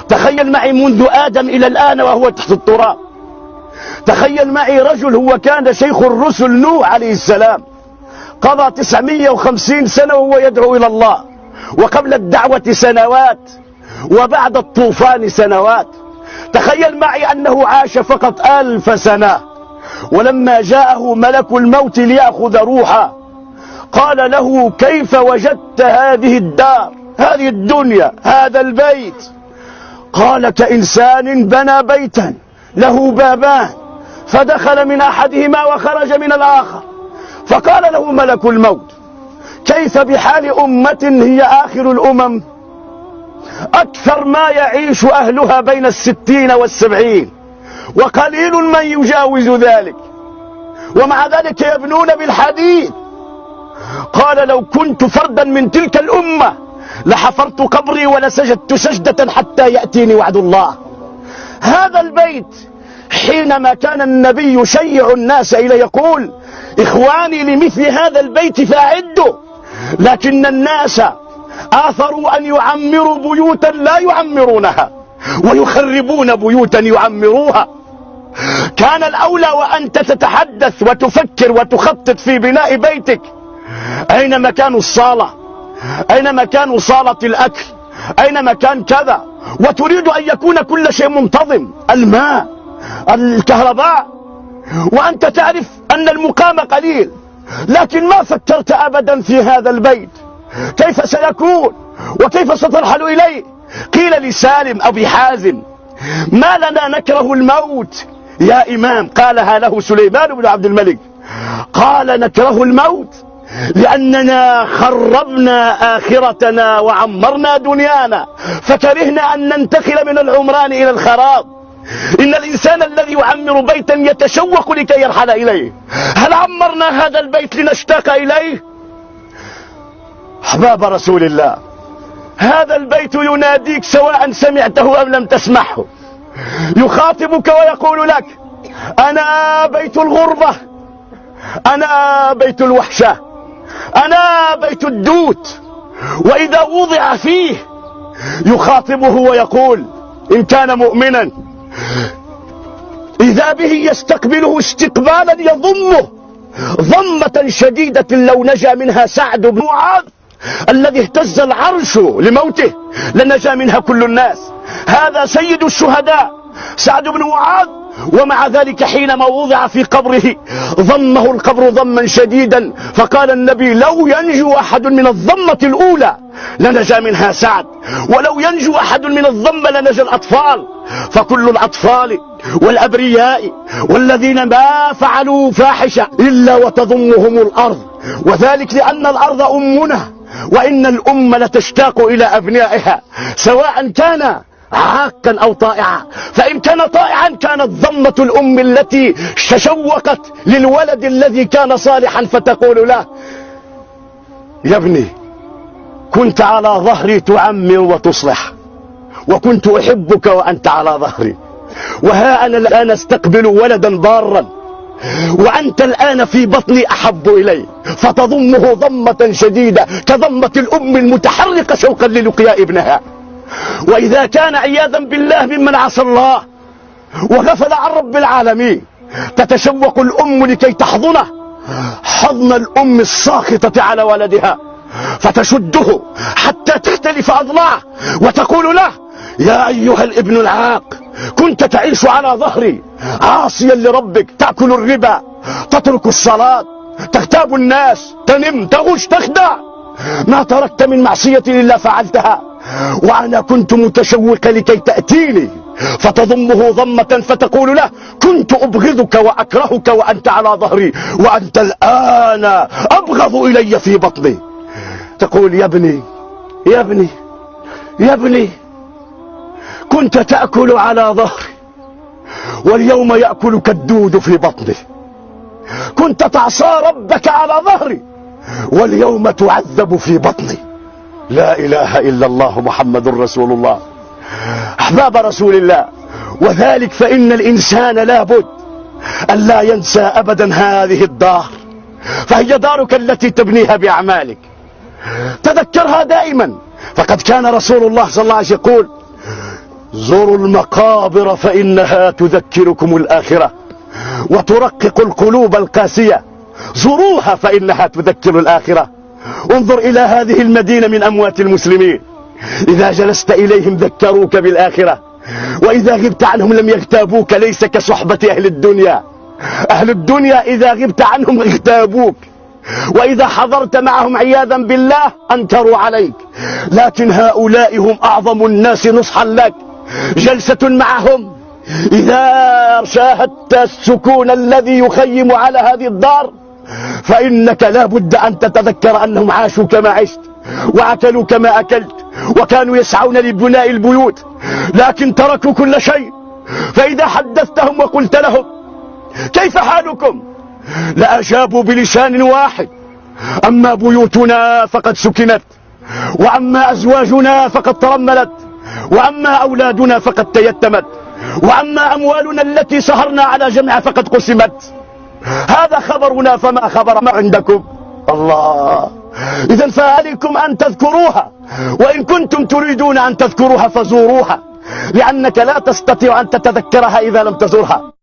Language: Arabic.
تخيل معي منذ آدم إلى الآن وهو تحت التراب. تخيل معي رجل هو كان شيخ الرسل نوح عليه السلام، قضى 950 سنة وهو يدعو إلى الله، وقبل الدعوة سنوات، وبعد الطوفان سنوات. تخيل معي أنه عاش فقط 1000 سنة، ولما جاءه ملك الموت ليأخذ روحه قال له: كيف وجدت هذه الدار، هذه الدنيا، هذا البيت؟ قال: كإنسان بنى بيتا له بابان، فدخل من أحدهما وخرج من الآخر. فقال له ملك الموت: كيف بحال أمة هي آخر الأمم، أكثر ما يعيش أهلها بين 60 و70، وقليل من يجاوز ذلك، ومع ذلك يبنون بالحديد. قال: لو كنت فردا من تلك الأمة لحفرت قبري ولسجدت سجدة حتى يأتيني وعد الله. هذا البيت حينما كان النبي يشيع الناس إليه يقول: إخواني لمثل هذا البيت فأعدوا، لكن الناس آثروا أن يعمروا بيوتا لا يعمرونها، ويخربون بيوتا يعمروها. كان الأولى وأنت تتحدث وتفكر وتخطط في بناء بيتك، أين مكان الصالة، أين مكان صالة الأكل، أين مكان كذا، وتريد أن يكون كل شيء منتظم، الماء، الكهرباء، وأنت تعرف أن المقام قليل، لكن ما فكرت أبدا في هذا البيت كيف سيكون وكيف سترحل إليه. قيل لسالم أبي حازم: ما لنا نكره الموت يا إمام؟ قالها له سليمان بن عبد الملك، قال: نكره الموت لأننا خربنا آخرتنا وعمرنا دنيانا، فكرهنا أن ننتقل من العمران إلى الخراب. إن الإنسان الذي يعمر بيتا يتشوق لكي يرحل إليه. هل عمرنا هذا البيت لنشتاق إليه؟ أحباب رسول الله، هذا البيت يناديك سواء سمعته أم لم تسمعه، يخاطبك ويقول لك: أنا بيت الغربة، أنا بيت الوحشة، أنا بيت الدوت. وإذا وضع فيه يخاطبه ويقول إن كان مؤمنا إذا به يستقبله استقبالا يضمه ضمة شديدة لو نجا منها سعد بن معاذ الذي اهتز العرش لموته لنجا منها كل الناس. هذا سيد الشهداء سعد بن معاذ، ومع ذلك حينما وضع في قبره ضمه القبر ضما شديدا، فقال النبي: لو ينجو أحد من الضمة الأولى لنجا منها سعد، ولو ينجو أحد من الضمة لنجا الأطفال. فكل الأطفال والأبرياء والذين ما فعلوا فاحشة إلا وتضمهم الأرض، وذلك لأن الأرض أمنا، وإن الأمة لتشتاق إلى أبنائها سواء كان عاقا أو طائعا. فإن كان طائعا كانت ضمة الأم التي تشوقت للولد الذي كان صالحا فتقول له: يا ابني كنت على ظهري تعمر وتصلح، وكنت أحبك وأنت على ظهري، وها أنا الآن استقبل ولدا ضارا، وأنت الآن في بطني أحب إلي. فتضمه ضمة شديدة كضمة الأم المتحرقة شوقا للقياء ابنها. وإذا كان عياذا بالله ممن عصى الله وغفل عن رب العالمين، تتشوق الأم لكي تحضنه حضن الأم الساخطة على ولدها، فتشده حتى تختلف أضلاعه وتقول له: يا أيها الابن العاق، كنت تعيش على ظهري عاصيا لربك، تأكل الربا، تترك الصلاة، تغتاب الناس، تنم، تغش، تخدع، ما تركت من معصية إلا فعلتها، وأنا كنت متشوقا لكي تأتيني. فتضمه ضمة فتقول له: كنت أبغضك وأكرهك وأنت على ظهري، وأنت الآن أبغض إلي في بطني. تقول: يا ابني يا ابني يا ابني، كنت تأكل على ظهري واليوم يأكلك الدود في بطني، كنت تعصى ربك على ظهري واليوم تعذب في بطني. لا إله إلا الله محمد رسول الله. أحباب رسول الله، وذلك فإن الإنسان لابد أن لا ينسى أبدا هذه الدار، فهي دارك التي تبنيها بأعمالك، تذكرها دائما. فقد كان رسول الله صلى الله عليه وسلم يقول: زوروا المقابر فإنها تذكركم الآخرة وترقق القلوب القاسية. زوروها فإنها تذكر الآخرة. انظر إلى هذه المدينة من أموات المسلمين، إذا جلست إليهم ذكروك بالآخرة، وإذا غبت عنهم لم يغتابوك. ليس كصحبة أهل الدنيا. أهل الدنيا إذا غبت عنهم اغتابوك، وإذا حضرت معهم عياذا بالله أنكروا عليك. لكن هؤلاء هم أعظم الناس نصحا لك. جلسة معهم إذا شاهدت السكون الذي يخيم على هذه الدار فإنك لا بد أن تتذكر أنهم عاشوا كما عشت، وأكلوا كما أكلت، وكانوا يسعون لبناء البيوت، لكن تركوا كل شيء. فإذا حدثتهم وقلت لهم كيف حالكم لأجابوا بلسان واحد: أما بيوتنا فقد سكنت، وأما أزواجنا فقد ترملت، وأما أولادنا فقد تيتمت، وأما أموالنا التي سهرنا على جمعها فقد قسمت. هذا خبرنا، فما خبر ما عندكم؟ الله. إذن فعليكم أن تذكروها، وإن كنتم تريدون أن تذكروها فزوروها، لأنك لا تستطيع أن تتذكرها إذا لم تزورها.